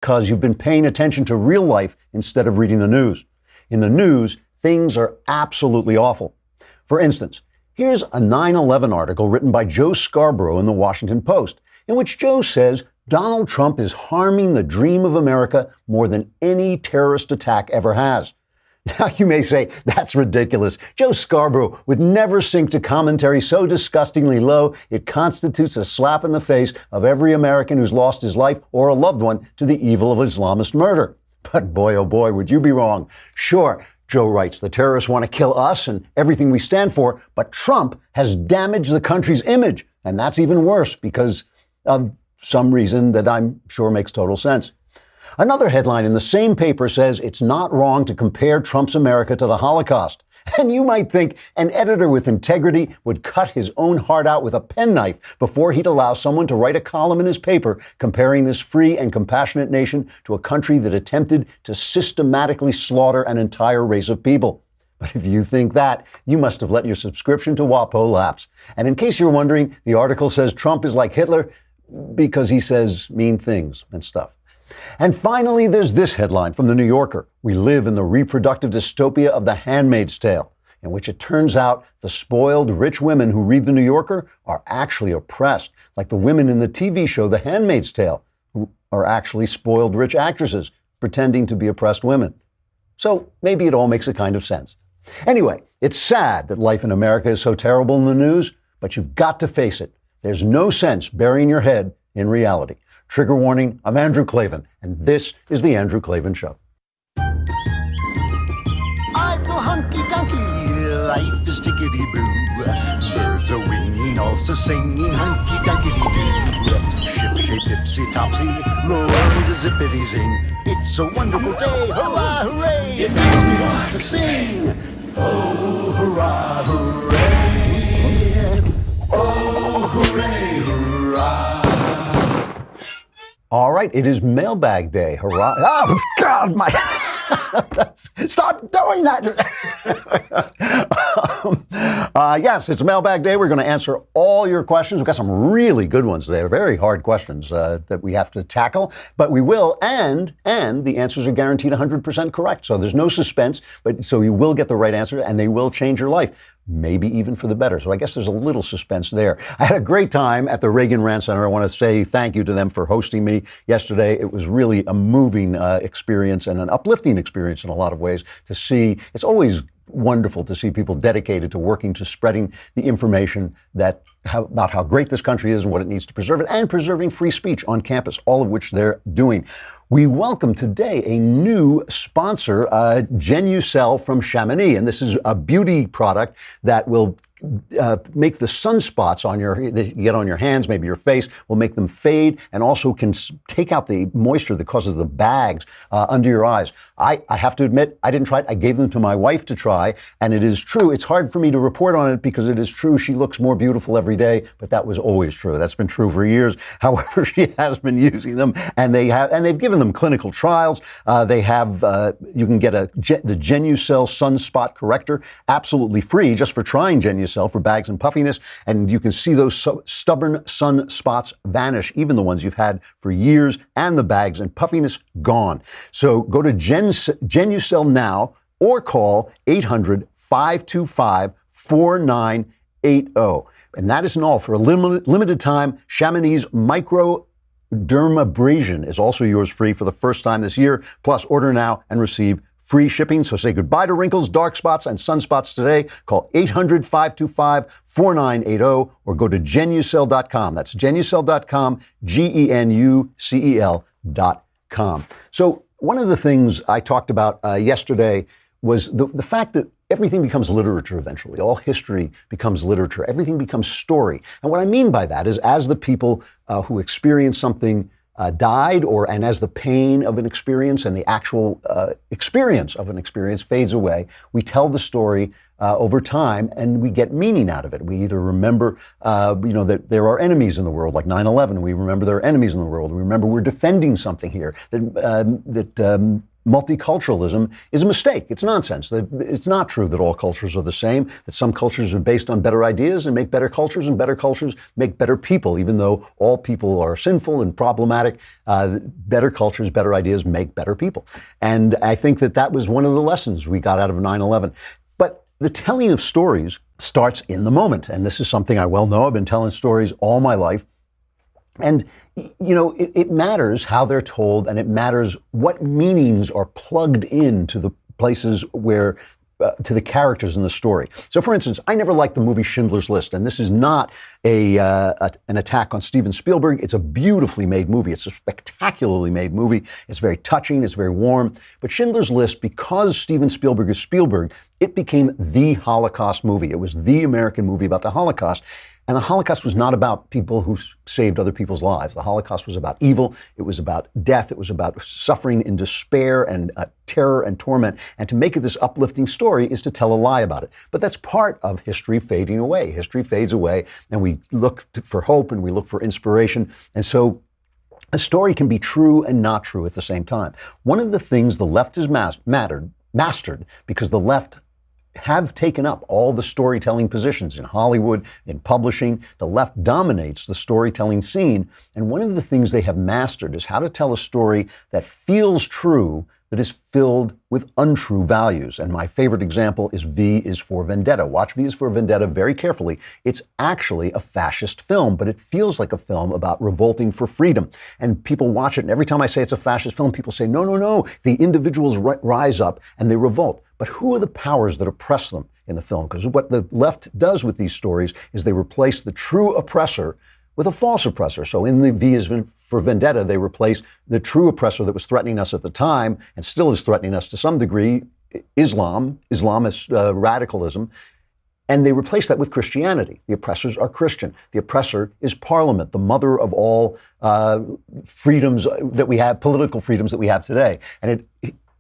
because you've been paying attention to real life instead of reading the news. In the news, things are absolutely awful. For instance, here's a 9/11 article written by Joe Scarborough in the Washington Post, in which Joe says Donald Trump is harming the dream of America more than any terrorist attack ever has. Now, you may say, that's ridiculous. Joe Scarborough would never sink to commentary so disgustingly low it constitutes a slap in the face of every American who's lost his life or a loved one to the evil of Islamist murder. But boy, oh boy, would you be wrong. Sure, Joe writes, the terrorists want to kill us and everything we stand for, but Trump has damaged the country's image. And that's even worse because of some reason that I'm sure makes total sense. Another headline in the same paper says it's not wrong to compare Trump's America to the Holocaust. And you might think an editor with integrity would cut his own heart out with a penknife before he'd allow someone to write a column in his paper comparing this free and compassionate nation to a country that attempted to systematically slaughter an entire race of people. But if you think that, you must have let your subscription to WAPO lapse. And in case you're wondering, the article says Trump is like Hitler because he says mean things and stuff. And finally, there's this headline from The New Yorker. We live in the reproductive dystopia of The Handmaid's Tale, in which it turns out the spoiled rich women who read The New Yorker are actually oppressed, like the women in the TV show The Handmaid's Tale, who are actually spoiled rich actresses pretending to be oppressed women. So maybe it all makes a kind of sense. Anyway, it's sad that life in America is so terrible in the news, but you've got to face it. There's no sense burying your head in reality. Trigger warning, I'm Andrew Klavan, and this is The Andrew Klavan Show. I feel hunky-dunky, life is tickety-boo. Birds are winging, also singing hunky-dunky-doo. Ship-shape, tipsy-topsy, the world is zippity-zing. It's a wonderful day, hurrah, hooray! It makes me want to sing. Oh, hurrah, hooray! Oh, hooray, hurrah! All right, it is mailbag day. Hurrah. Oh, God, my... Stop doing that. Yes, it's mailbag day. We're going to answer all your questions. We've got some really good ones today, very hard questions that we have to tackle, but we will, and the answers are guaranteed 100% correct. So there's no suspense, but so you will get the right answer and they will change your life. Maybe even for the better. So I guess there's a little suspense there. I had a great time at the Reagan Rand Center. I want to say thank you to them for hosting me yesterday. It was really a moving experience and an uplifting experience in a lot of ways to see. It's always wonderful to see people dedicated to working to spreading the information that about how great this country is and what it needs to preserve it, and preserving free speech on campus, all of which they're doing. We welcome today a new sponsor, Genucel from Chamonix, and this is a beauty product that will make the sunspots that you get on your hands, maybe your face, will make them fade, and also can take out the moisture that causes the bags under your eyes. I have to admit, I didn't try it. I gave them to my wife to try, and it is true. It's hard for me to report on it because it is true. She looks more beautiful every day, but that was always true. That's been true for years. However, she has been using them, and they've given them clinical trials. You can get the Genucel Sunspot Corrector absolutely free just for trying Genucel for bags and puffiness, and you can see those stubborn sun spots vanish, even the ones you've had for years, and the bags and puffiness gone. So go to Genucel now or call 800-525-4980. And that isn't all. For a limited time, Chamonix Microdermabrasion is also yours free for the first time this year. Plus, order now and receive free shipping. So say goodbye to wrinkles, dark spots, and sunspots today. Call 800-525-4980 or go to Genucel.com. That's Genucel.com, Genucel.com. So one of the things I talked about yesterday was the fact that everything becomes literature eventually. All history becomes literature. Everything becomes story. And what I mean by that is as the people who experience something died, and as the pain of an experience and the actual experience of an experience fades away, we tell the story over time and we get meaning out of it. We either remember, that there are enemies in the world, like 9/11. We remember there are enemies in the world. We remember we're defending something here that multiculturalism is a mistake. It's nonsense. It's not true that all cultures are the same, that some cultures are based on better ideas and make better cultures, and better cultures make better people. Even though all people are sinful and problematic, better cultures, better ideas make better people. And I think that was one of the lessons we got out of 9/11. But the telling of stories starts in the moment. And this is something I well know. I've been telling stories all my life. And, it matters how they're told, and it matters what meanings are plugged into the places where, to the characters in the story. So, for instance, I never liked the movie Schindler's List, and this is not an attack on Steven Spielberg. It's a beautifully made movie. It's a spectacularly made movie. It's very touching. It's very warm. But Schindler's List, because Steven Spielberg is Spielberg, it became the Holocaust movie. It was the American movie about the Holocaust. And the Holocaust was not about people who saved other people's lives. The Holocaust was about evil. It was about death. It was about suffering in despair and terror and torment. And to make it this uplifting story is to tell a lie about it. But that's part of history fading away. History fades away, and we look for hope and we look for inspiration. And so a story can be true and not true at the same time. One of the things the left has mastered, because the left have taken up all the storytelling positions in Hollywood, in publishing. The left dominates the storytelling scene. And one of the things they have mastered is how to tell a story that feels true, that is filled with untrue values. And my favorite example is V is for Vendetta. Watch V is for Vendetta very carefully. It's actually a fascist film, but it feels like a film about revolting for freedom. And people watch it, and every time I say it's a fascist film, people say, no, no, no, the individuals rise up and they revolt. But who are the powers that oppress them in the film? Because what the left does with these stories is they replace the true oppressor with a false oppressor. So in the V is for Vendetta, they replace the true oppressor that was threatening us at the time and still is threatening us to some degree, Islamist radicalism, and they replace that with Christianity. The oppressors are Christian. The oppressor is Parliament, the mother of all freedoms that we have, political freedoms that we have today. And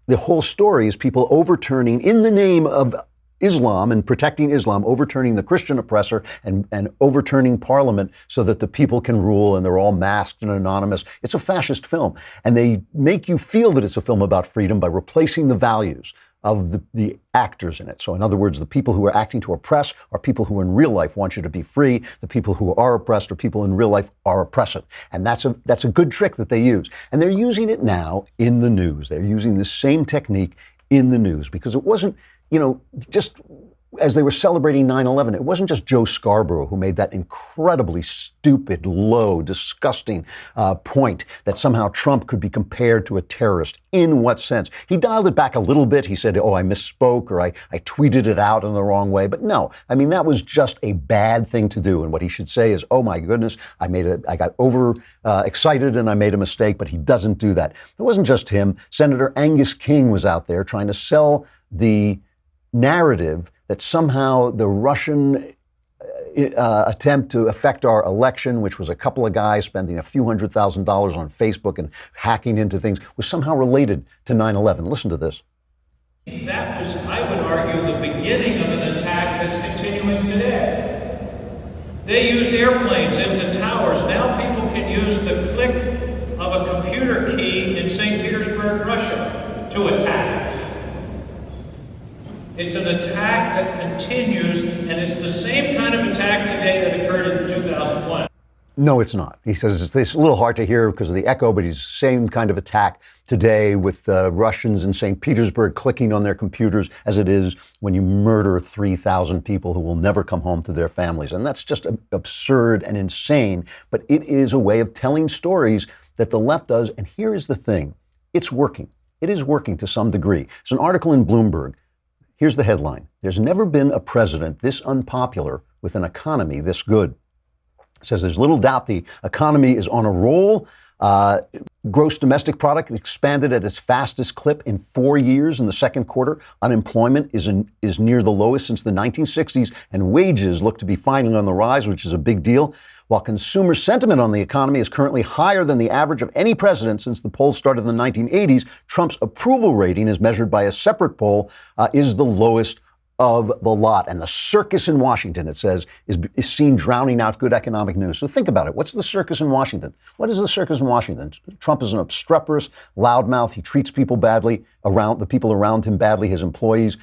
the whole story is people overturning, in the name of Islam and protecting Islam, overturning the Christian oppressor and overturning Parliament so that the people can rule, and they're all masked and anonymous. It's a fascist film. And they make you feel that it's a film about freedom by replacing the values of the actors in it. So in other words, the people who are acting to oppress are people who in real life want you to be free. The people who are oppressed are people in real life are oppressive. And that's a good trick that they use. And they're using it now in the news. They're using the same technique in the news, because it wasn't, just as they were celebrating 9/11, it wasn't just Joe Scarborough who made that incredibly stupid, low, disgusting point that somehow Trump could be compared to a terrorist. In what sense? He dialed it back a little bit. He said, I misspoke, or I tweeted it out in the wrong way. But no, that was just a bad thing to do. And what he should say is, oh my goodness, I got excited and I made a mistake. But he doesn't do that. It wasn't just him. Senator Angus King was out there trying to sell the narrative that somehow the Russian attempt to affect our election, which was a couple of guys spending a few $100,000 on Facebook and hacking into things, was somehow related to 9/11. Listen to this. That was, I would argue, the beginning of an attack that's continuing today. They used airplanes into towers. Now people can use the click of a computer key in St. Petersburg, Russia, to attack. It's an attack that continues, and it's the same kind of attack today that occurred in 2001. No, it's not. He says it's a little hard to hear because of the echo, but it's the same kind of attack today with Russians in St. Petersburg clicking on their computers as it is when you murder 3,000 people who will never come home to their families. And that's just absurd and insane, but it is a way of telling stories that the left does. And here is the thing. It's working. It is working to some degree. It's an article in Bloomberg. Here's the headline. There's never been a president this unpopular with an economy this good. It says there's little doubt the economy is on a roll. Gross domestic product expanded at its fastest clip in 4 years in the second quarter. Unemployment is near the lowest since the 1960s, and wages look to be finally on the rise, which is a big deal. While consumer sentiment on the economy is currently higher than the average of any president since the polls started in the 1980s, Trump's approval rating, as measured by a separate poll, is the lowest of the lot. And the circus in Washington, it says, is seen drowning out good economic news. So think about it. What's the circus in Washington? What is the circus in Washington? Trump is an obstreperous loudmouth. He treats people badly, the people around him badly, his employees.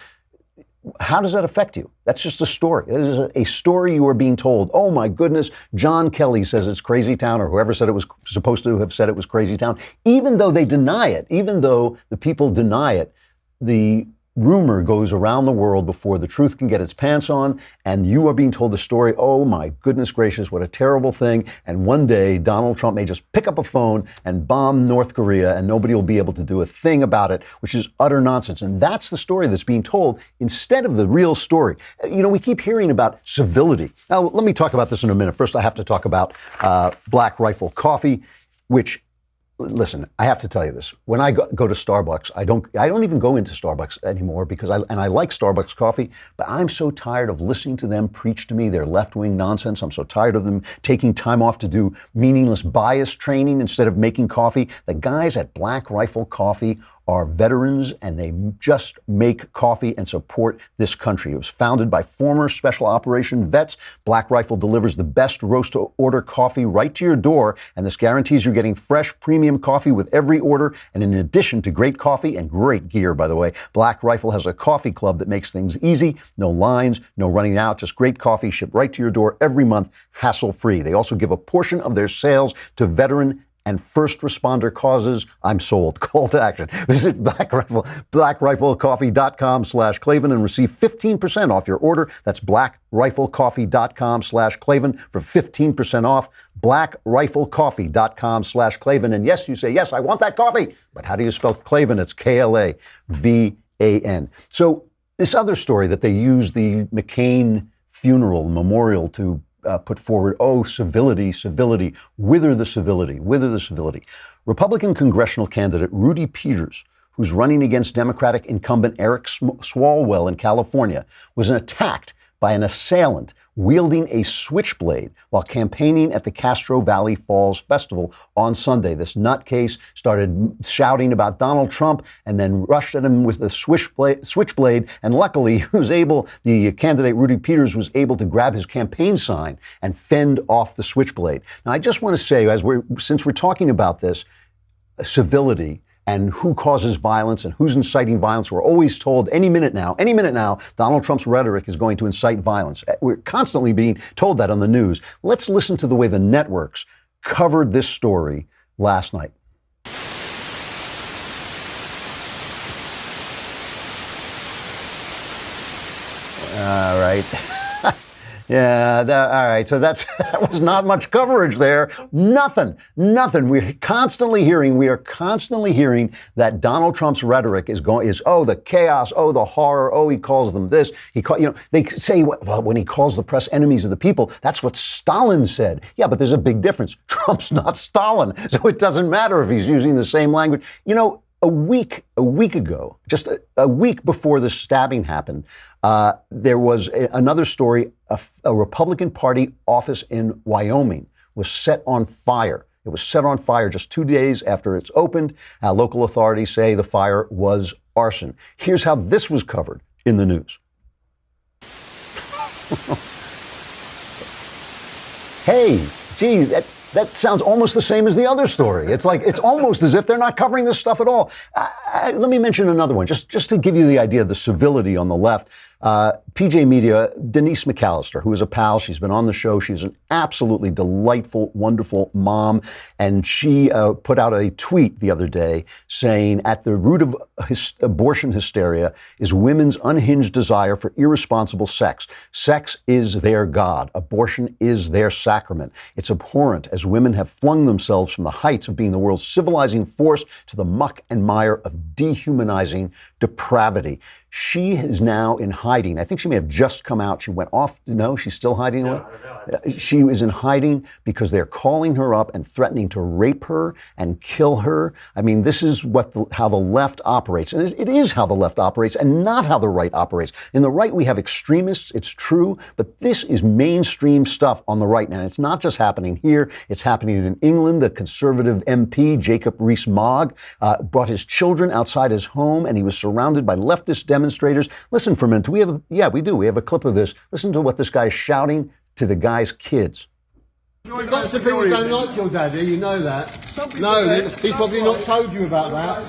How does that affect you? That's just a story. It is a story you are being told. Oh my goodness, John Kelly says it's crazy town, or whoever said it was supposed to have said it was crazy town. Even though they deny it, even though the people deny it, the rumor goes around the world before the truth can get its pants on, and you are being told the story. Oh my goodness gracious, what a terrible thing. And one day Donald Trump may just pick up a phone and bomb North Korea, and nobody will be able to do a thing about it, which is utter nonsense. And that's the story that's being told instead of the real story. You know, we keep hearing about civility. Now, let me talk about this in a minute. First, I have to talk about Black Rifle Coffee, which, listen, I have to tell you this. When I go to Starbucks, I don't even go into Starbucks anymore because I like Starbucks coffee, but I'm so tired of listening to them preach to me their left-wing nonsense. I'm so tired of them taking time off to do meaningless bias training instead of making coffee. The guys at Black Rifle Coffee are veterans, and they just make coffee and support this country. It was founded by former special operation vets. Black Rifle delivers the best roast-to-order coffee right to your door, and this guarantees you're getting fresh, premium coffee with every order. And in addition to great coffee and great gear, by the way, Black Rifle has a coffee club that makes things easy. No lines, no running out, just great coffee shipped right to your door every month, hassle-free. They also give a portion of their sales to veteran and first responder causes. I'm sold. Call to action. Visit blackriflecoffee.com/Klavan and receive 15% off your order. That's blackriflecoffee.com/Klavan for 15% off. blackriflecoffee.com/Klavan. And yes, you say, yes, I want that coffee. But how do you spell Klavan? It's Klavan. So this other story that they use the McCain funeral memorial to put forward, oh, civility, wither the civility. Republican congressional candidate Rudy Peters, who's running against Democratic incumbent Eric Swalwell in California, was attacked by an assailant wielding a switchblade while campaigning at the Castro Valley Falls Festival on Sunday. This nutcase started shouting about Donald Trump and then rushed at him with a switchblade. And luckily, the candidate Rudy Peters was able to grab his campaign sign and fend off the switchblade. Now, I just want to say, since we're talking about this, civility, and who causes violence and who's inciting violence. We're always told any minute now, Donald Trump's rhetoric is going to incite violence. We're constantly being told that on the news. Let's listen to the way the networks covered this story last night. All right. Yeah, all right. So that was not much coverage there. Nothing. We are constantly hearing that Donald Trump's rhetoric is the chaos, the horror, he calls them this. They say, well, when he calls the press enemies of the people, that's what Stalin said. Yeah, but there's a big difference. Trump's not Stalin, so it doesn't matter if he's using the same language. A week ago, just a week before the stabbing happened, there was another story. A Republican Party office in Wyoming was set on fire. It was set on fire just 2 days after it's opened. Local authorities say the fire was arson. Here's how this was covered in the news. Hey, gee, that sounds almost the same as the other story. It's almost as if they're not covering this stuff at all. Let me mention another one, just to give you the idea of the civility on the left. PJ Media, Denise McAllister, who is a pal. She's been on the show. She's an absolutely delightful, wonderful mom. And she put out a tweet the other day saying, at the root of abortion hysteria is women's unhinged desire for irresponsible sex. Sex is their God. Abortion is their sacrament. It's abhorrent as women have flung themselves from the heights of being the world's civilizing force to the muck and mire of dehumanizing depravity. She is now in hiding. I think she may have just come out. She went off. No, she's still hiding away. She is in hiding because they're calling her up and threatening to rape her and kill her. I mean, this is how the left operates. And it is how the left operates and not how the right operates. In the right, we have extremists. It's true. But this is mainstream stuff on the right. And it's not just happening here. It's happening in England. The Conservative MP, Jacob Rees-Mogg, brought his children outside his home, and he was surrounded by leftist demonstrators. Listen for a minute. We do. We have a clip of this. Listen to what this guy is shouting to the guy's kids. Lots of people don't like your daddy, you know that. No, he's probably not told you about that.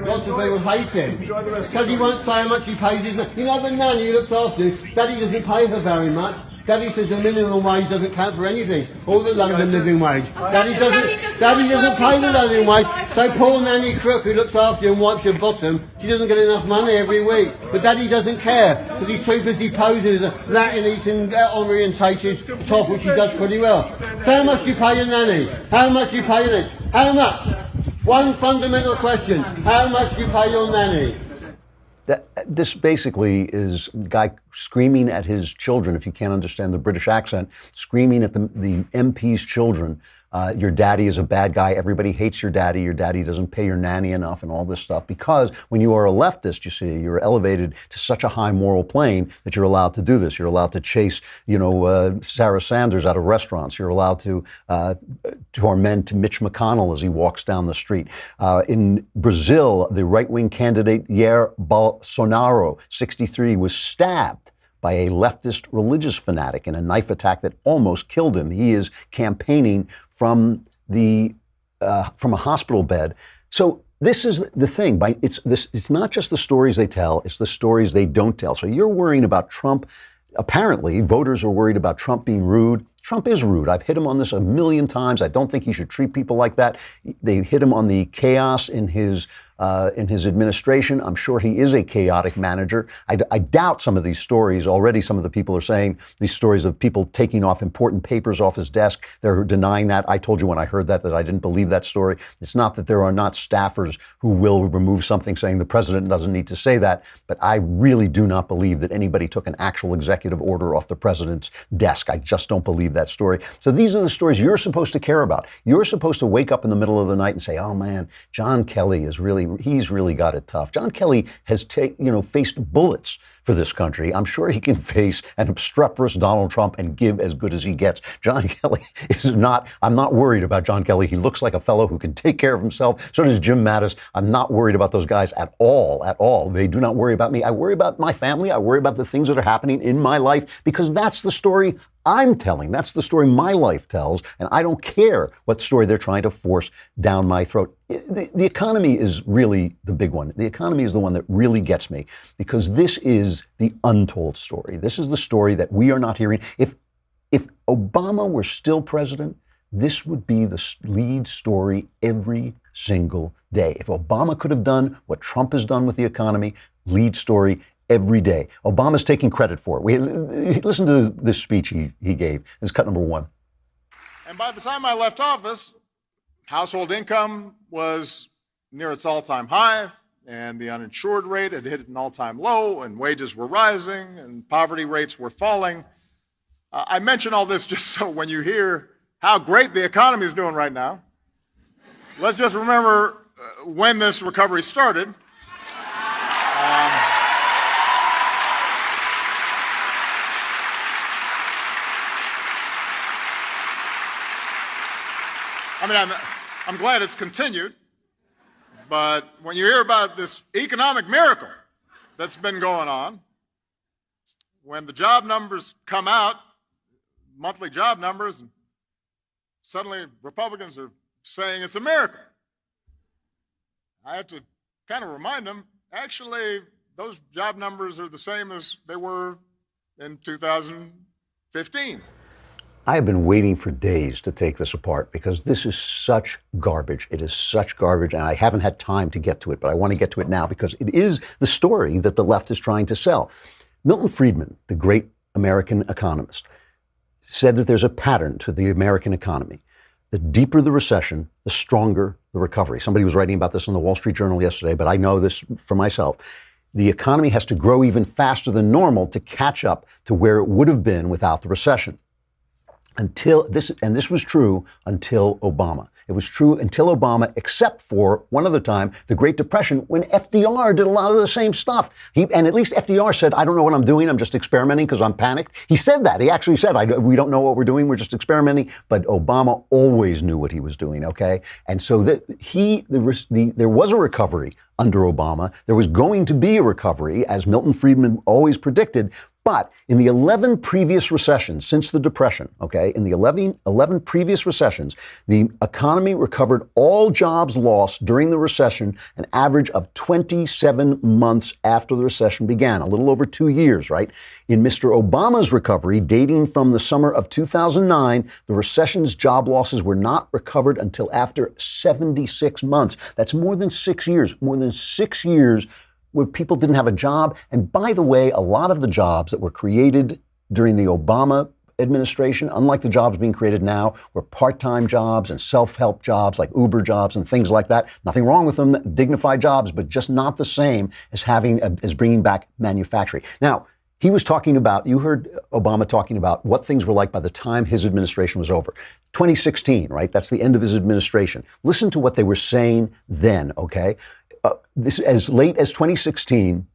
Lots of people hate him. Because he won't say how much he pays his... You know the nanny who looks after you, daddy doesn't pay her very much. Daddy says the minimum wage doesn't count for anything, or the London living wage. Daddy doesn't pay the living wage. So poor nanny crook who looks after you and wipes your bottom, she doesn't get enough money every week. But daddy doesn't care, because he's too busy posing as a Latin-eating, orientated top, which he does pretty well. So how much do you pay your nanny? How much do you pay your nanny? How much? One fundamental question. How much do you pay your nanny? This basically is a guy screaming at his children, if you can't understand the British accent, screaming at the MP's children. Your daddy is a bad guy. Everybody hates your daddy. Your daddy doesn't pay your nanny enough and all this stuff. Because when you are a leftist, you see, you're elevated to such a high moral plane that you're allowed to do this. You're allowed to chase, Sarah Sanders out of restaurants. You're allowed to torment Mitch McConnell as he walks down the street. In Brazil, the right-wing candidate Jair Bolsonaro, 63, was stabbed by a leftist religious fanatic in a knife attack that almost killed him. He is campaigning from a hospital bed. So this is the thing. It's not just the stories they tell, it's the stories they don't tell. So you're worrying about Trump. Apparently, voters are worried about Trump being rude. Trump is rude. I've hit him on this a million times. I don't think he should treat people like that. They hit him on the chaos in his administration. I'm sure he is a chaotic manager. I doubt some of these stories. Already some of the people are saying these stories of people taking off important papers off his desk. They're denying that. I told you when I heard that I didn't believe that story. It's not that there are not staffers who will remove something saying the president doesn't need to say that, but I really do not believe that anybody took an actual executive order off the president's desk. I just don't believe that story. So these are the stories you're supposed to care about. You're supposed to wake up in the middle of the night and say, oh man, John Kelly he's really got it tough. John Kelly has faced bullets for this country. I'm sure he can face an obstreperous Donald Trump and give as good as he gets. John Kelly I'm not worried about John Kelly. He looks like a fellow who can take care of himself. So does Jim Mattis. I'm not worried about those guys at all. They do not worry about me. I worry about my family. I worry about the things that are happening in my life because that's the story I'm telling. That's the story my life tells, and I don't care what story they're trying to force down my throat. The economy is really the big one. The economy is the one that really gets me because this is the untold story. This is the story that we are not hearing. If Obama were still president, this would be the lead story every single day. If Obama could have done what Trump has done with the economy, lead story every day. Obama's taking credit for it. Listen to this speech he gave. This is cut number 1. And by the time I left office, household income was near its all-time high, and the uninsured rate had hit an all-time low, and wages were rising, and poverty rates were falling. I mention all this just so when you hear how great the economy is doing right now, let's just remember when this recovery started. I mean, I'm glad it's continued, but when you hear about this economic miracle that's been going on, when the job numbers come out, monthly job numbers, and suddenly Republicans are saying it's a miracle, I have to kind of remind them, actually, those job numbers are the same as they were in 2015. I have been waiting for days to take this apart because this is such garbage. It is such garbage, and I haven't had time to get to it, but I want to get to it now because it is the story that the left is trying to sell. Milton Friedman, the great American economist, said that there's a pattern to the American economy. The deeper the recession, the stronger the recovery. Somebody was writing about this in the Wall Street Journal yesterday, but I know this for myself. The economy has to grow even faster than normal to catch up to where it would have been without the recession. This was true until Obama. It was true until Obama, except for one other time, the Great Depression, when FDR did a lot of the same stuff. And at least FDR said, I don't know what I'm doing. I'm just experimenting because I'm panicked. He said that. He actually said, we don't know what we're doing. We're just experimenting. But Obama always knew what he was doing, okay? And so there was a recovery under Obama. There was going to be a recovery, as Milton Friedman always predicted. But in the 11 previous recessions since the Depression, okay, in the 11 previous recessions, the economy recovered all jobs lost during the recession an average of 27 months after the recession began, a little over 2 years, right? In Mr. Obama's recovery, dating from the summer of 2009, the recession's job losses were not recovered until after 76 months. That's more than 6 years, where people didn't have a job. And by the way, a lot of the jobs that were created during the Obama administration, unlike the jobs being created now, were part-time jobs and self-help jobs like Uber jobs and things like that. Nothing wrong with them, dignified jobs, but just not the same as bringing back manufacturing. Now, he was talking about, you heard Obama talking about what things were like by the time his administration was over. 2016, right? That's the end of his administration. Listen to what they were saying then, okay? This as late as 2016,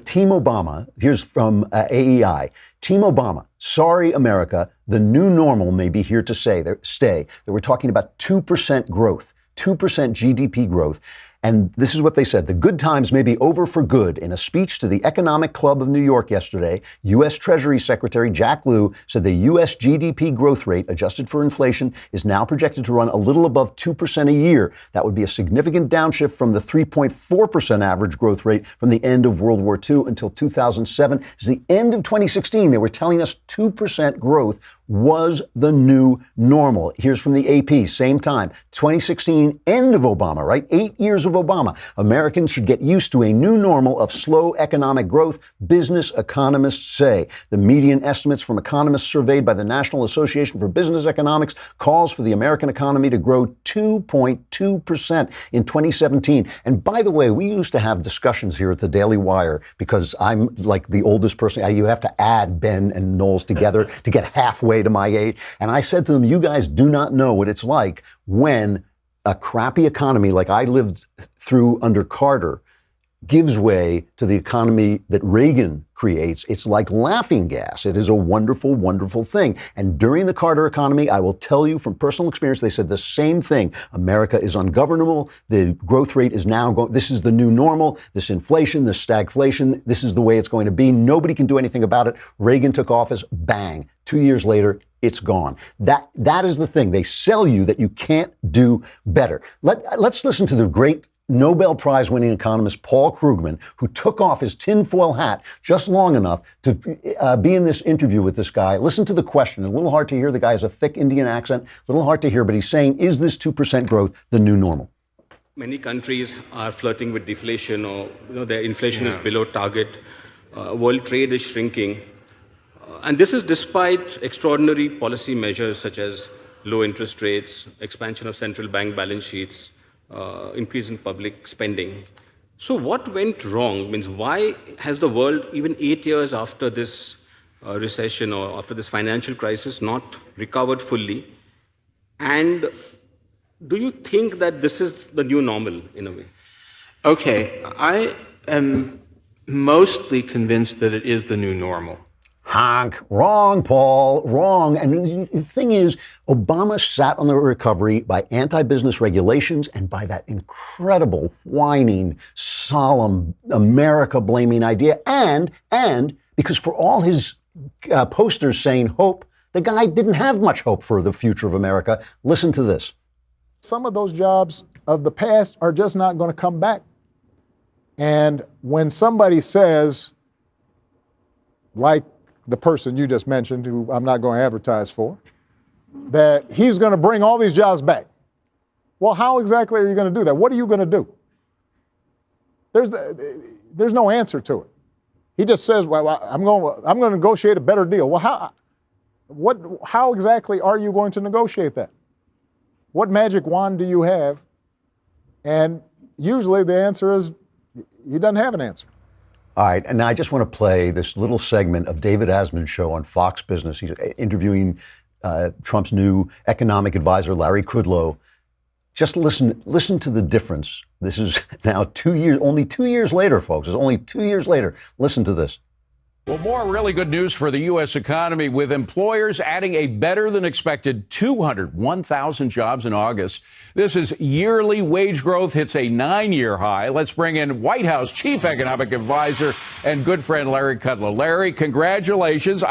Team Obama, here's from AEI, Team Obama, sorry America, the new normal may be here to stay. They were talking about 2% growth, 2% GDP growth. And this is what they said. The good times may be over for good. In a speech to the Economic Club of New York yesterday, U.S. Treasury Secretary Jack Lew said the U.S. GDP growth rate, adjusted for inflation, is now projected to run a little above 2% a year. That would be a significant downshift from the 3.4% average growth rate from the end of World War II until 2007. It's the end of 2016. They were telling us 2% growth was the new normal. Here's from the AP, same time, 2016, end of Obama, right? 8 years of Obama. Americans should get used to a new normal of slow economic growth, business economists say. The median estimates from economists surveyed by the National Association for Business Economics calls for the American economy to grow 2.2% in 2017. And by the way, we used to have discussions here at the Daily Wire, because I'm like the oldest person. You have to add Ben and Knowles together to get halfway to my age. And I said to them, you guys do not know what it's like when a crappy economy like I lived through under Carter gives way to the economy that Reagan creates. It's like laughing gas. It is a wonderful, wonderful thing. And during the Carter economy, I will tell you from personal experience, they said the same thing. America is ungovernable. The growth rate is now going, this is the new normal, this inflation, this stagflation, this is the way it's going to be. Nobody can do anything about it. Reagan took office, bang. 2 years later, it's gone. That is the thing. They sell you that you can't do better. Let's listen to the great Nobel Prize winning economist Paul Krugman, who took off his tinfoil hat just long enough to be in this interview with this guy. Listen to the question. A little hard to hear. The guy has a thick Indian accent, a little hard to hear, but he's saying, is this 2% growth the new normal? Many countries are flirting with deflation, or their inflation is below target. World trade is shrinking. And this is despite extraordinary policy measures such as low interest rates, expansion of central bank balance sheets, increase in public spending. So what went wrong? Means why has the world, even 8 years after this recession or after this financial crisis, not recovered fully? And do you think that this is the new normal in a way? Okay, I am mostly convinced that it is the new normal. Honk. Wrong, Paul. Wrong. And the thing is, Obama sat on the recovery by anti-business regulations and by that incredible, whining, solemn, America-blaming idea. And because for all his posters saying hope, the guy didn't have much hope for the future of America. Listen to this. Some of those jobs of the past are just not going to come back. And when somebody says, like the person you just mentioned, who I'm not going to advertise for, that he's going to bring all these jobs back. Well, how exactly are you going to do that? What are you going to do? There's no answer to it. He just says, well, I'm going to negotiate a better deal. Well, how exactly are you going to negotiate that? What magic wand do you have? And usually the answer is he doesn't have an answer. All right, and now I just want to play this little segment of David Asman's show on Fox Business. He's interviewing Trump's new economic advisor, Larry Kudlow. Just listen to the difference. This is now only 2 years later, folks. It's only 2 years later. Listen to this. Well, more really good news for the U.S. economy, with employers adding a better than expected 201,000 jobs in August. This is yearly wage growth hits a 9-year high. Let's bring in White House Chief Economic Advisor and good friend Larry Kudlow. Larry, congratulations.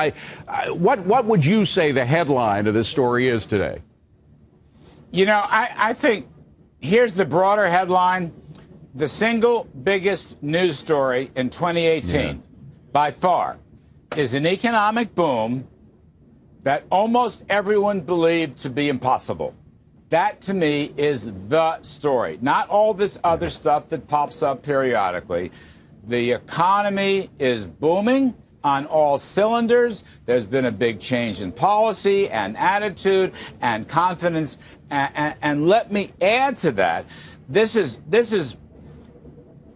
What would you say the headline of this story is today? You know, I think here's the broader headline. The single biggest news story in 2018, by far, is an economic boom that almost everyone believed to be impossible. That, to me, is the story. Not all this other stuff that pops up periodically. The economy is booming on all cylinders. There's been a big change in policy and attitude and confidence. And let me add to that, this is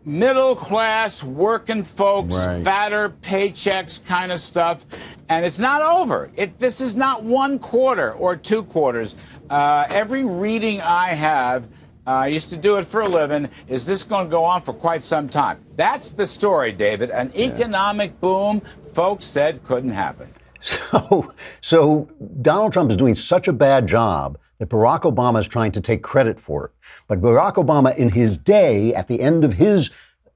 middle class, working folks, fatter paychecks kind of stuff. And it's not over. This is not 1 quarter or 2 quarters. Every reading I have, I used to do it for a living, is this going to go on for quite some time? That's the story, David. An economic boom, folks said couldn't happen. So Donald Trump is doing such a bad job that Barack Obama is trying to take credit for it. But Barack Obama, in his day, at the end of his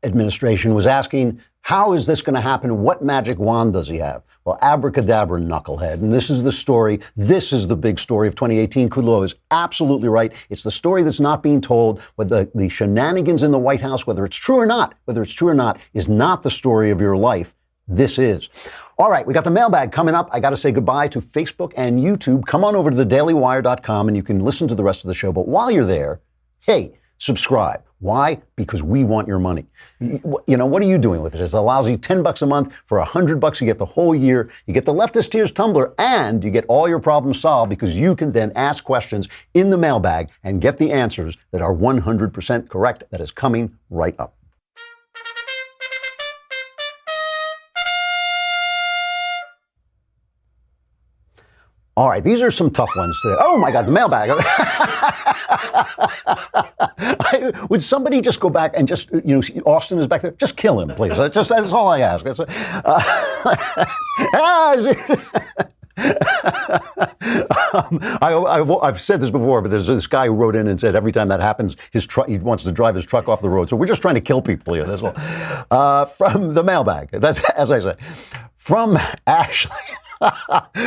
administration, was asking, how is this going to happen? What magic wand does he have? Well, abracadabra, knucklehead. And this is the story. This is the big story of 2018. Kudlow is absolutely right. It's the story that's not being told. With the shenanigans in the White House, whether it's true or not, is not the story of your life. This is. All right, we got the mailbag coming up. I got to say goodbye to Facebook and YouTube. Come on over to thedailywire.com and you can listen to the rest of the show. But while you're there, hey, subscribe. Why? Because we want your money. You know, what are you doing with it? It's a lousy $10 a month. For $100, you get the whole year. You get the Leftist Tears tumbler, and you get all your problems solved because you can then ask questions in the mailbag and get the answers that are 100% correct. That is coming right up. All right, these are some tough ones today. Oh my God, the mailbag. Would somebody just go back and just, Austin is back there, just kill him, please. That's all I ask. I've said this before, but there's this guy who wrote in and said every time that happens, he wants to drive his truck off the road. So we're just trying to kill people here. That's all. From the mailbag. That's, as I say, from Ashley.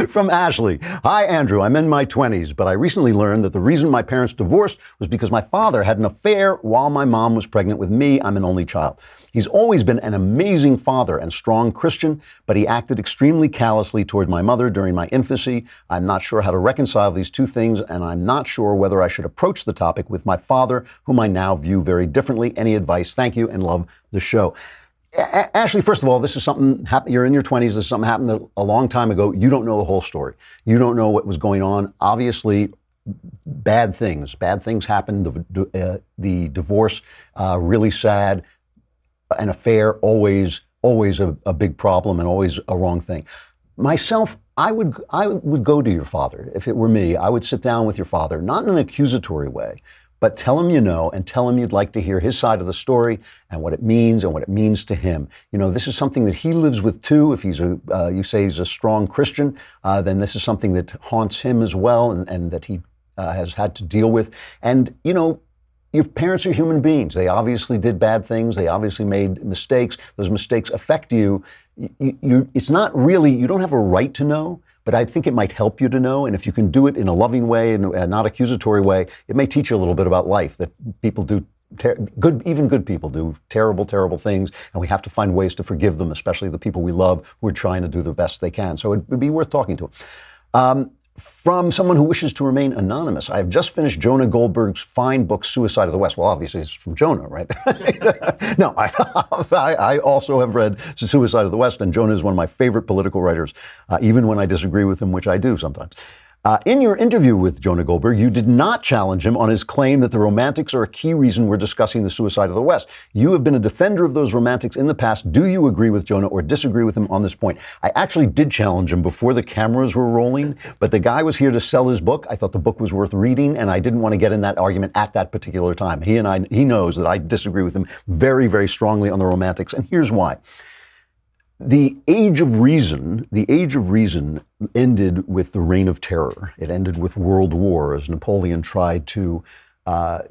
From Ashley. Hi, Andrew. I'm in my 20s, but I recently learned that the reason my parents divorced was because my father had an affair while my mom was pregnant with me. I'm an only child. He's always been an amazing father and strong Christian, but he acted extremely callously toward my mother during my infancy. I'm not sure how to reconcile these two things, and I'm not sure whether I should approach the topic with my father, whom I now view very differently. Any advice? Thank you, and love the show. Ashley, first of all, this is something happened. You're in your 20s. This is something happened a long time ago. You don't know the whole story. You don't know what was going on. Obviously, bad things happened. The divorce, really sad. An affair, always a big problem and always a wrong thing. Myself, I would go to your father. If it were me, I would sit down with your father, not in an accusatory way, but tell him you know, and tell him you'd like to hear his side of the story and what it means to him. This is something that he lives with too. If he's you say he's a strong Christian, then this is something that haunts him as well, and that he has had to deal with. And your parents are human beings. They obviously did bad things. They obviously made mistakes. Those mistakes affect you. It's not really, you don't have a right to know, but I think it might help you to know. And if you can do it in a loving way and not accusatory way, it may teach you a little bit about life, that people do even good people do terrible, terrible things. And we have to find ways to forgive them, especially the people we love who are trying to do the best they can. So it would be worth talking to them. From someone who wishes to remain anonymous. I have just finished Jonah Goldberg's fine book, Suicide of the West. Well, obviously it's from Jonah, right? No, I also have read Suicide of the West, and Jonah is one of my favorite political writers, even when I disagree with him, which I do sometimes. In your interview with Jonah Goldberg, you did not challenge him on his claim that the Romantics are a key reason we're discussing the suicide of the West. You have been a defender of those Romantics in the past. Do you agree with Jonah or disagree with him on this point? I actually did challenge him before the cameras were rolling, but the guy was here to sell his book. I thought the book was worth reading, and I didn't want to get in that argument at that particular time. He knows that I disagree with him very, very strongly on the Romantics, and here's why. The age of reason ended with the Reign of Terror. It ended with World War as Napoleon tried to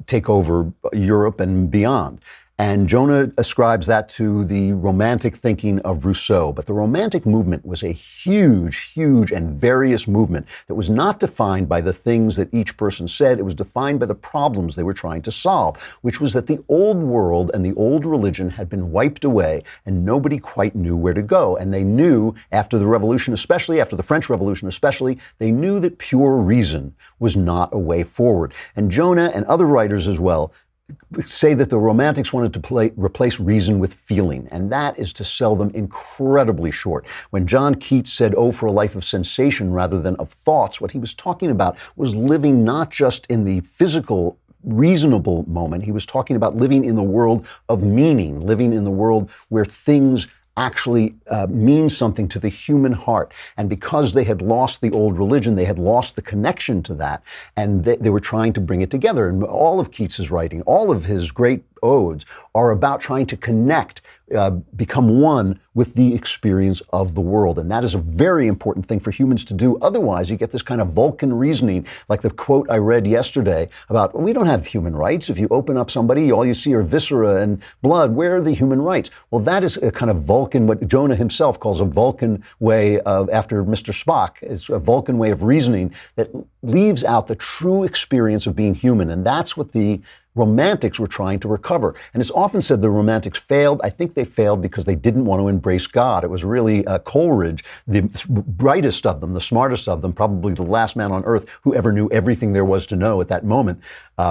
take over Europe and beyond. And Jonah ascribes that to the romantic thinking of Rousseau. But the Romantic movement was a huge, huge and various movement that was not defined by the things that each person said. It was defined by the problems they were trying to solve, which was that the old world and the old religion had been wiped away and nobody quite knew where to go. And they knew after the Revolution, especially after the French Revolution, especially, they knew that pure reason was not a way forward. And Jonah and other writers as well say that the Romantics wanted to replace reason with feeling, and that is to sell them incredibly short. When John Keats said, "Oh, for a life of sensation rather than of thoughts," what he was talking about was living not just in the physical, reasonable moment. He was talking about living in the world of meaning, living in the world where things actually mean something to the human heart. And because they had lost the old religion, they had lost the connection to that, and they were trying to bring it together. And all of Keats's writing, all of his great odes are about trying to connect, become one with the experience of the world. And that is a very important thing for humans to do. Otherwise, you get this kind of Vulcan reasoning, like the quote I read yesterday about, we don't have human rights. If you open up somebody, all you see are viscera and blood. Where are the human rights? Well, that is a kind of Vulcan, what Jonah himself calls a Vulcan way of, after Mr. Spock, is a Vulcan way of reasoning that leaves out the true experience of being human. And that's what the Romantics were trying to recover. And it's often said the Romantics failed. I think they failed because they didn't want to embrace God. It was really Coleridge, the brightest of them, the smartest of them, probably the last man on earth who ever knew everything there was to know at that moment,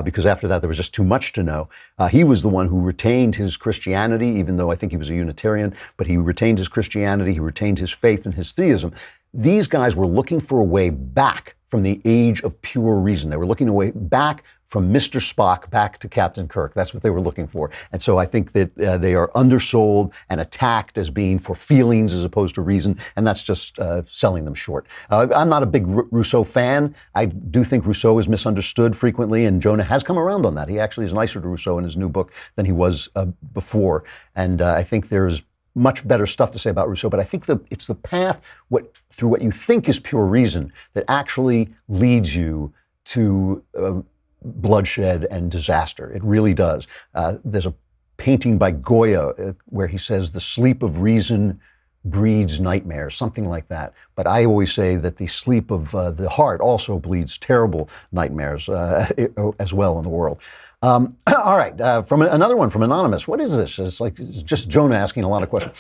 because after that there was just too much to know. He was the one who retained his Christianity, even though I think he was a Unitarian, but he retained his Christianity, he retained his faith and his theism. These guys were looking for a way back from the age of pure reason. They were looking a way back from Mr. Spock back to Captain Kirk. That's what they were looking for. And so I think that they are undersold and attacked as being for feelings as opposed to reason, and that's just selling them short. I'm not a big Rousseau fan. I do think Rousseau is misunderstood frequently, and Jonah has come around on that. He actually is nicer to Rousseau in his new book than he was before. And I think there's much better stuff to say about Rousseau, but I think it's the path through what you think is pure reason that actually leads you to bloodshed and disaster. It really does. There's a painting by Goya where he says the sleep of reason breeds nightmares, something like that. But I always say that the sleep of the heart also bleeds terrible nightmares as well in the world. All right, from another one from Anonymous. What is this? It's just Jonah asking a lot of questions.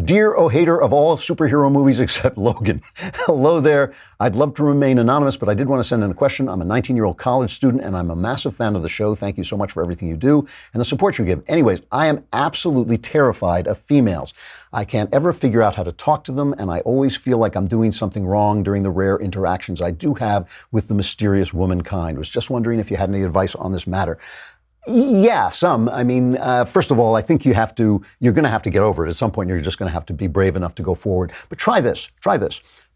Dear hater of all superhero movies except Logan. Hello there. I'd love to remain anonymous, but I did want to send in a question. I'm a 19-year-old college student, and I'm a massive fan of the show. Thank you so much for everything you do and the support you give. Anyways, I am absolutely terrified of females. I can't ever figure out how to talk to them, and I always feel like I'm doing something wrong during the rare interactions I do have with the mysterious womankind. Was just wondering if you had any advice on this matter. Yeah, some. I mean, first of all, I think you're going to have to get over it. At some point, you're just going to have to be brave enough to go forward. But try this.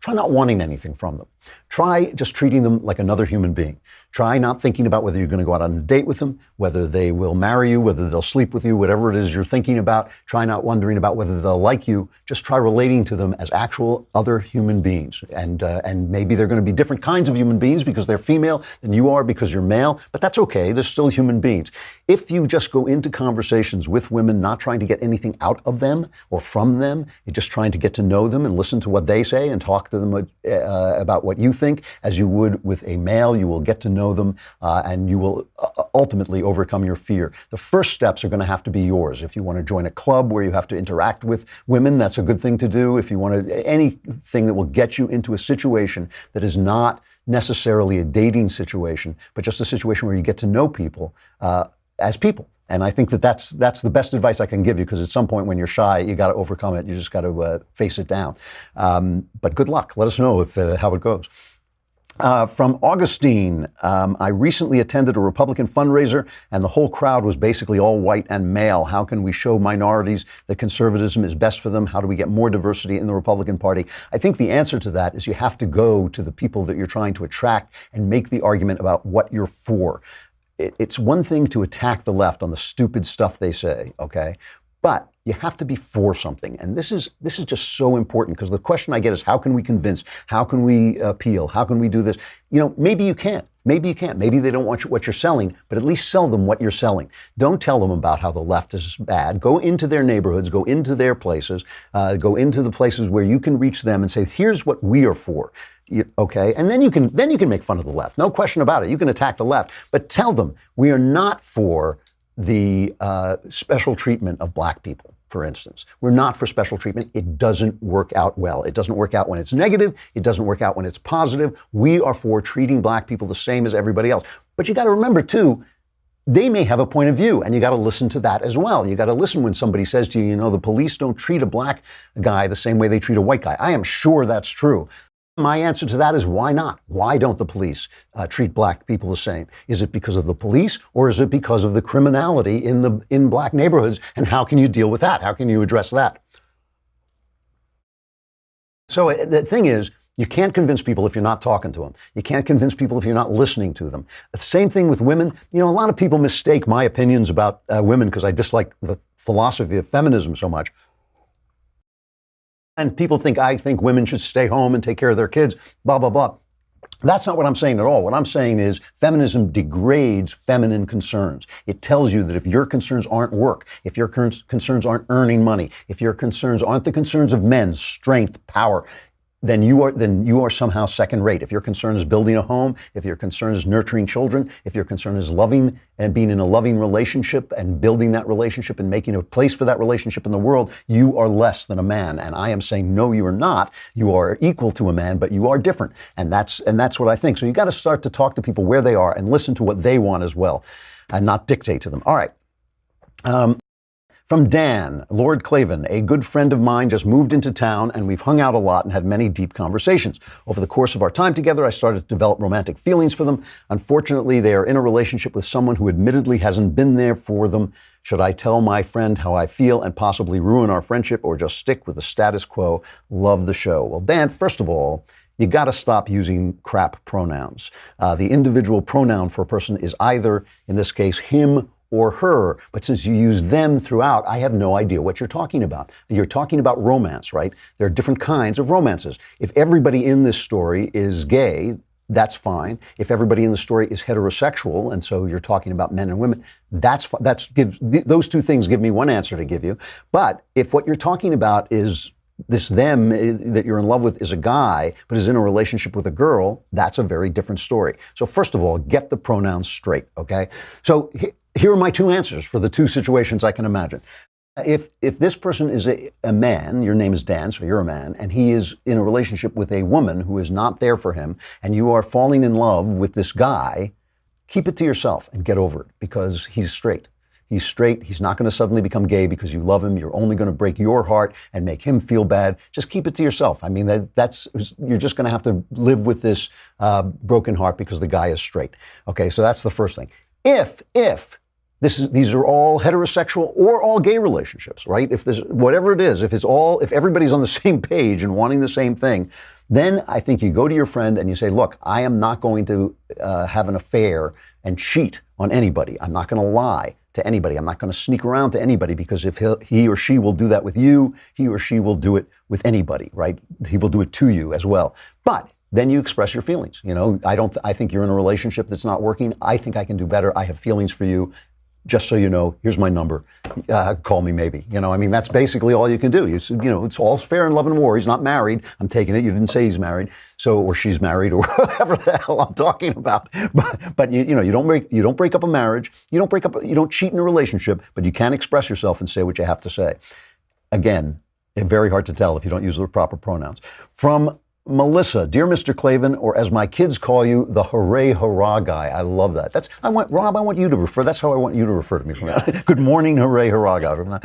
Try not wanting anything from them. Try just treating them like another human being. Try not thinking about whether you're going to go out on a date with them, whether they will marry you, whether they'll sleep with you, whatever it is you're thinking about. Try not wondering about whether they'll like you. Just try relating to them as actual other human beings. And maybe they're going to be different kinds of human beings because they're female than you are because you're male, but that's okay. They're still human beings. If you just go into conversations with women not trying to get anything out of them or from them, you're just trying to get to know them and listen to what they say and talk to them about what you think, as you would with a male, you will get to know them and you will ultimately overcome your fear. The first steps are going to have to be yours. If you want to join a club where you have to interact with women, that's a good thing to do. If you want anything that will get you into a situation that is not necessarily a dating situation, but just a situation where you get to know people as people. And I think that's the best advice I can give you, because at some point when you're shy, you got to overcome it. You just got to face it down. But good luck. Let us know how it goes. From Augustine, I recently attended a Republican fundraiser and the whole crowd was basically all white and male. How can we show minorities that conservatism is best for them? How do we get more diversity in the Republican Party? I think the answer to that is you have to go to the people that you're trying to attract and make the argument about what you're for. It's one thing to attack the left on the stupid stuff they say, okay? But you have to be for something. And this is just so important because the question I get is how can we convince? How can we appeal? How can we do this? You know, maybe you can't. Maybe you can't. Maybe they don't want what you're selling, but at least sell them what you're selling. Don't tell them about how the left is bad. Go into their neighborhoods, go into their places, go into the places where you can reach them and say, here's what we are for. Okay, and then you can make fun of the left. No question about it. You can attack the left, but tell them we are not for the special treatment of black people, for instance. We're not for special treatment. It doesn't work out well. It doesn't work out when it's negative. It doesn't work out when it's positive. We are for treating black people the same as everybody else. But you got to remember, too, they may have a point of view, and you got to listen to that as well. You got to listen when somebody says to you, you know, the police don't treat a black guy the same way they treat a white guy. I am sure that's true. My answer to that is why not? Why don't the police treat black people the same? Is it because of the police or is it because of the criminality in black neighborhoods? And how can you deal with that? How can you address that? So the thing is, you can't convince people if you're not talking to them. You can't convince people if you're not listening to them. The same thing with women. You know, a lot of people mistake my opinions about women because I dislike the philosophy of feminism so much. And people think I think women should stay home and take care of their kids, blah, blah, blah. That's not what I'm saying at all. What I'm saying is feminism degrades feminine concerns. It tells you that if your concerns aren't work, if your concerns aren't earning money, if your concerns aren't the concerns of men, strength, power, then you are somehow second rate. If your concern is building a home, if your concern is nurturing children, if your concern is loving and being in a loving relationship and building that relationship and making a place for that relationship in the world, you are less than a man. And I am saying, no, you are not. You are equal to a man, but you are different. And that's what I think. So you got to start to talk to people where they are and listen to what they want as well and not dictate to them. All right. From Dan, Lord Klavan, a good friend of mine just moved into town and we've hung out a lot and had many deep conversations. Over the course of our time together, I started to develop romantic feelings for them. Unfortunately, they are in a relationship with someone who admittedly hasn't been there for them. Should I tell my friend how I feel and possibly ruin our friendship or just stick with the status quo? Love the show. Well, Dan, first of all, you got to stop using crap pronouns. The individual pronoun for a person is either, in this case, him or her, but since you use them throughout, I have no idea what you're talking about. You're talking about romance, right? There are different kinds of romances. If everybody in this story is gay, that's fine. If everybody in the story is heterosexual, and so you're talking about men and women, those two things give me one answer to give you. But if what you're talking about is this them that you're in love with is a guy, but is in a relationship with a girl, that's a very different story. So first of all, get the pronouns straight, okay? So here are my two answers for the two situations I can imagine. If this person is a man, your name is Dan, so you're a man, and he is in a relationship with a woman who is not there for him, and you are falling in love with this guy, keep it to yourself and get over it because he's straight. He's straight. He's not going to suddenly become gay because you love him. You're only going to break your heart and make him feel bad. Just keep it to yourself. I mean, you're just going to have to live with this broken heart because the guy is straight. Okay, so that's the first thing. If these are all heterosexual or all gay relationships, right? If there's whatever it is, if everybody's on the same page and wanting the same thing, then I think you go to your friend and you say, look, I am not going to have an affair and cheat on anybody. I'm not going to lie to anybody. I'm not going to sneak around to anybody because if he or she will do that with you, he or she will do it with anybody, right? He will do it to you as well. But then you express your feelings. You know, I think you're in a relationship that's not working. I think I can do better. I have feelings for you. Just so you know, here's my number. Call me maybe. You know, I mean, that's basically all you can do. You know, it's all fair in love and war. He's not married. I'm taking it. You didn't say he's married, or she's married, or whatever the hell I'm talking about. But you know, you don't break up a marriage. You don't cheat in a relationship. But you can express yourself and say what you have to say. Again, very hard to tell if you don't use the proper pronouns. From Melissa, dear Mr. Klavan, or as my kids call you, the hooray hurrah guy. I love that. Rob, I want you to refer. That's how I want you to refer to me from now. Good morning, hooray hurrah guy.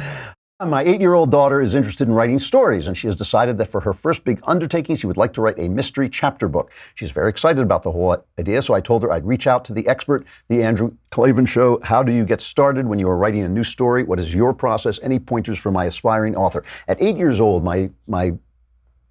My 8-year-old daughter is interested in writing stories, and she has decided that for her first big undertaking, she would like to write a mystery chapter book. She's very excited about the whole idea, so I told her I'd reach out to the expert, the Andrew Klavan Show. How do you get started when you are writing a new story? What is your process? Any pointers for my aspiring author? At 8 years old, my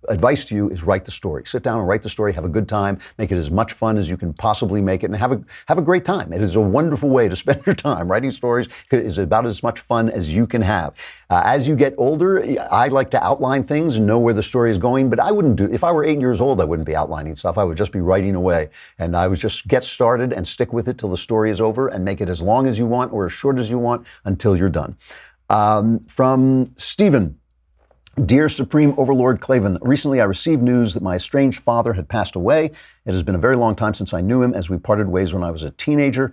advice to you is write the story. Sit down and write the story, have a good time, make it as much fun as you can possibly make it, and have a great time. It is a wonderful way to spend your time. Writing stories is about as much fun as you can have. As you get older, I like to outline things and know where the story is going, but I wouldn't do, if I were 8 years old, I wouldn't be outlining stuff. I would just be writing away, and I would just get started and stick with it till the story is over and make it as long as you want or as short as you want until you're done. From Stephen. Dear Supreme Overlord Klavan, recently I received news that my estranged father had passed away. It has been a very long time since I knew him, as we parted ways when I was a teenager,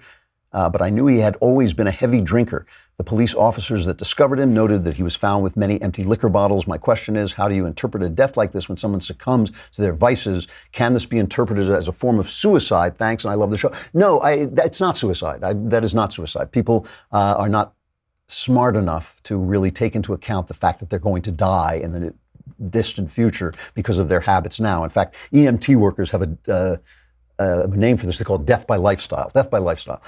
but I knew he had always been a heavy drinker. The police officers that discovered him noted that he was found with many empty liquor bottles. My question is, how do you interpret a death like this when someone succumbs to their vices? Can this be interpreted as a form of suicide? Thanks, and I love the show. No, it's not suicide. That is not suicide. People are not smart enough to really take into account the fact that they're going to die in the distant future because of their habits now. In fact, EMT workers have a name for this. They're called death by lifestyle. Death by lifestyle.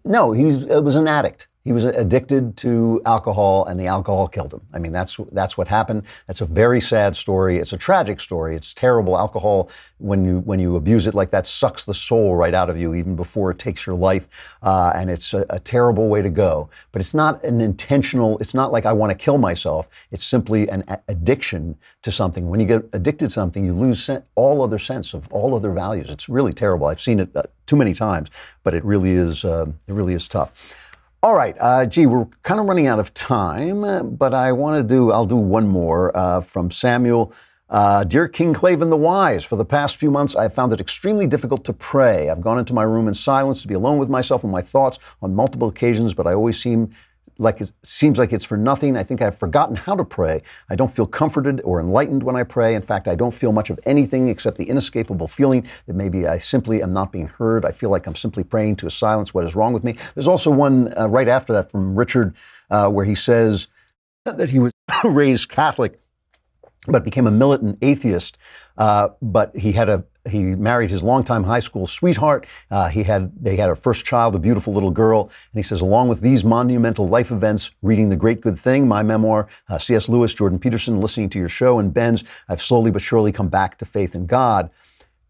No, he was an addict. He was addicted to alcohol, and the alcohol killed him. I mean, that's what happened. That's a very sad story. It's a tragic story. It's terrible. Alcohol, when you abuse it like that, sucks the soul right out of you even before it takes your life. And it's a terrible way to go. But it's not an intentional. It's not like I want to kill myself. It's simply an addiction to something. When you get addicted to something, you lose all other sense of all other values. It's really terrible. I've seen it too many times, but it really is tough. All right, we're kind of running out of time, but I'll do one more from Samuel. Dear King Klavan the Wise, for the past few months, I have found it extremely difficult to pray. I've gone into my room in silence to be alone with myself and my thoughts on multiple occasions, but I always seems like it's for nothing. I think I've forgotten how to pray. I don't feel comforted or enlightened when I pray. In fact, I don't feel much of anything except the inescapable feeling that maybe I simply am not being heard. I feel like I'm simply praying to a silence. What is wrong with me? There's also one right after that from Richard where he says that he was raised Catholic but became a militant atheist. But he married his longtime high school sweetheart. They had a first child, a beautiful little girl. And he says, along with these monumental life events, reading The Great Good Thing, my memoir, C.S. Lewis, Jordan Peterson, listening to your show, and Ben's, I've slowly but surely come back to faith in God.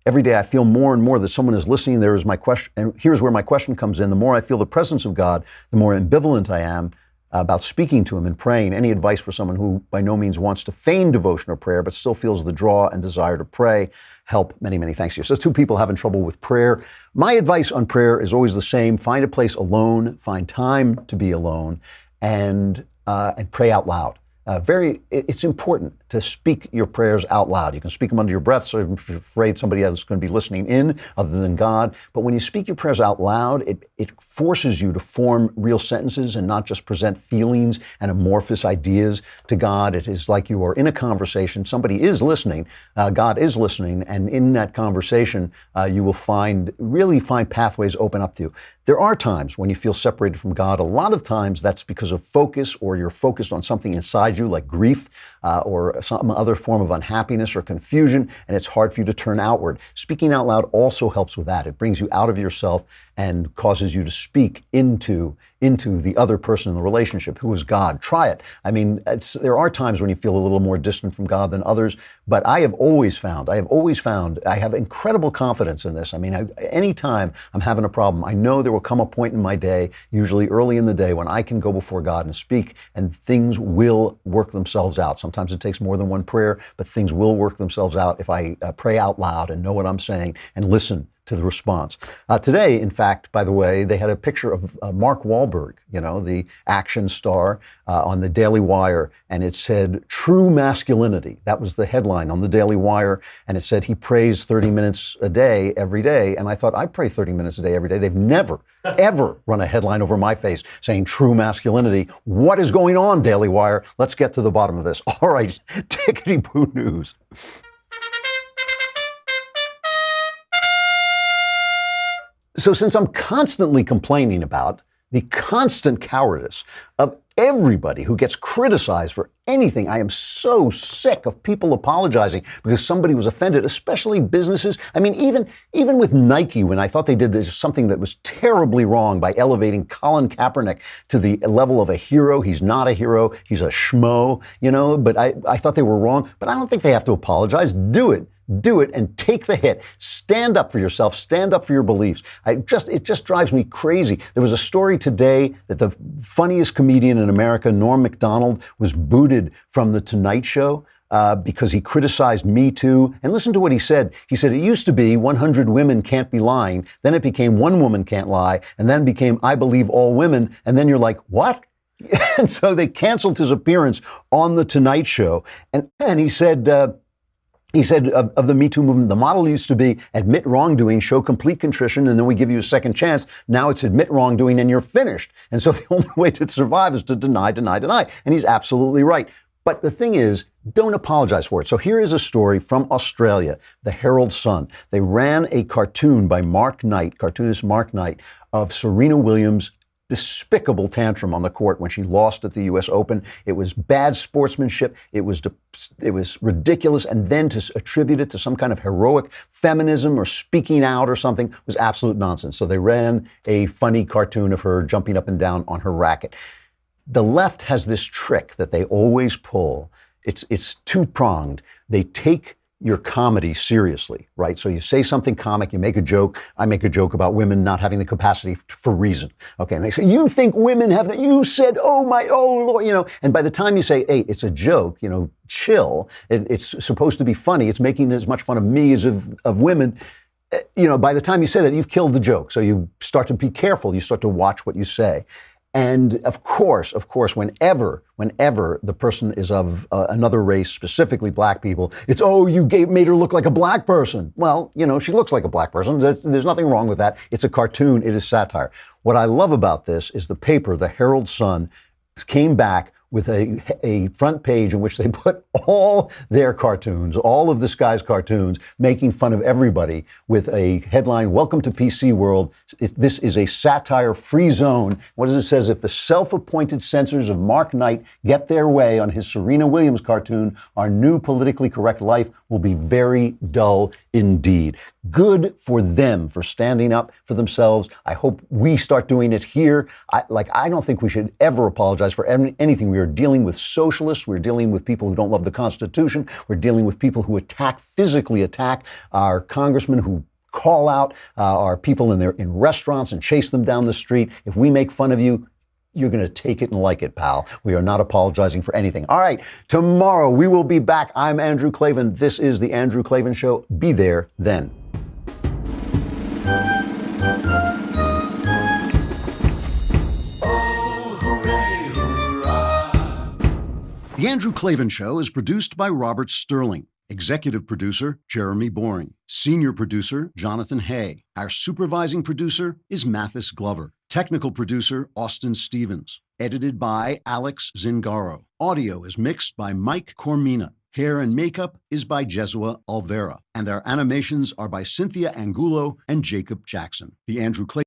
Every day I feel more and more that someone is listening. There is my question, and here's where my question comes in. The more I feel the presence of God, the more ambivalent I am about speaking to him and praying. Any advice for someone who by no means wants to feign devotion or prayer, but still feels the draw and desire to pray? Help. Many, many thanks to you. So 2 people having trouble with prayer. My advice on prayer is always the same. Find a place alone, find time to be alone, and pray out loud. It's important to speak your prayers out loud. You can speak them under your breath, so if you're afraid somebody else is going to be listening in other than God. But when you speak your prayers out loud, it forces you to form real sentences and not just present feelings and amorphous ideas to God. It is like you are in a conversation. Somebody is listening. God is listening. And in that conversation, you will really find pathways open up to you. There are times when you feel separated from God. A lot of times that's because of focus, or you're focused on something inside you like grief or some other form of unhappiness or confusion, and it's hard for you to turn outward. Speaking out loud also helps with that. It brings you out of yourself and causes you to speak into the other person in the relationship, who is God. Try it. I mean, there are times when you feel a little more distant from God than others, but I have always found, I have incredible confidence in this. I mean, anytime I'm having a problem, I know there will come a point in my day, usually early in the day, when I can go before God and speak, and things will work themselves out. Sometimes it takes more than one prayer, but things will work themselves out if I pray out loud and know what I'm saying and listen to the response. Today, in fact, by the way, they had a picture of Mark Wahlberg, the action star, on the Daily Wire, and it said, "True masculinity." That was the headline on the Daily Wire, and it said he prays 30 minutes a day, every day. And I thought, I pray 30 minutes a day, every day. They've never, ever run a headline over my face saying true masculinity. What is going on, Daily Wire? Let's get to the bottom of this. All right, tickety-boo news. So since I'm constantly complaining about the constant cowardice of everybody who gets criticized for anything. I am so sick of people apologizing because somebody was offended, especially businesses. I mean, even with Nike, when I thought they did something that was terribly wrong by elevating Colin Kaepernick to the level of a hero. He's not a hero. He's a schmo, but I thought they were wrong. But I don't think they have to apologize. Do it. Do it and take the hit. Stand up for yourself. Stand up for your beliefs. It just drives me crazy. There was a story today that the funniest comedian in America, Norm Macdonald, was booted from The Tonight Show because he criticized Me Too. And listen to what he said. He said, it used to be 100 women can't be lying. Then it became one woman can't lie. And then became I believe all women. And then you're like, what? And so they canceled his appearance on The Tonight Show. And he said, of the Me Too movement, the model used to be admit wrongdoing, show complete contrition, and then we give you a second chance. Now it's admit wrongdoing and you're finished. And so the only way to survive is to deny, deny, deny. And he's absolutely right. But the thing is, don't apologize for it. So here is a story from Australia, the Herald Sun. They ran a cartoon by cartoonist Mark Knight, of Serena Williams' despicable tantrum on the court when she lost at the U.S. Open. It was bad sportsmanship. It was ridiculous. And then to attribute it to some kind of heroic feminism or speaking out or something was absolute nonsense. So they ran a funny cartoon of her jumping up and down on her racket. The left has this trick that they always pull. It's two-pronged. They take your comedy seriously, right? So you say something comic, you make a joke. I make a joke about women not having the capacity for reason. Okay, and they say, you think women have, you said, oh Lord, and by the time you say, hey, it's a joke, chill, it's supposed to be funny, it's making as much fun of me as of women, by the time you say that, you've killed the joke. So you start to be careful, you start to watch what you say. And of course, whenever the person is of another race, specifically black people, it's, you made her look like a black person. Well, she looks like a black person. There's nothing wrong with that. It's a cartoon. It is satire. What I love about this is the paper, the Herald Sun, came back with a front page in which they put all their cartoons, all of this guy's cartoons, making fun of everybody with a headline, Welcome to PC World. This is a satire-free zone. What does it say? If the self-appointed censors of Mark Knight get their way on his Serena Williams cartoon, our new politically correct life will be very dull indeed. Good for them for standing up for themselves. I hope we start doing it here. I don't think we should ever apologize for anything. We are dealing with socialists. We're dealing with people who don't love the Constitution. We're dealing with people who physically attack our congressmen, who call out our people in restaurants and chase them down the street. If we make fun of you, you're going to take it and like it, pal. We are not apologizing for anything. All right, tomorrow we will be back. I'm Andrew Klavan. This is The Andrew Klavan Show. Be there then. The Andrew Klavan Show is produced by Robert Sterling. Executive producer, Jeremy Boring. Senior producer, Jonathan Hay. Our supervising producer is Mathis Glover. Technical producer, Austin Stevens. Edited by Alex Zingaro. Audio is mixed by Mike Cormina. Hair and makeup is by Jesua Alvera. And our animations are by Cynthia Angulo and Jacob Jackson. The Andrew Klavan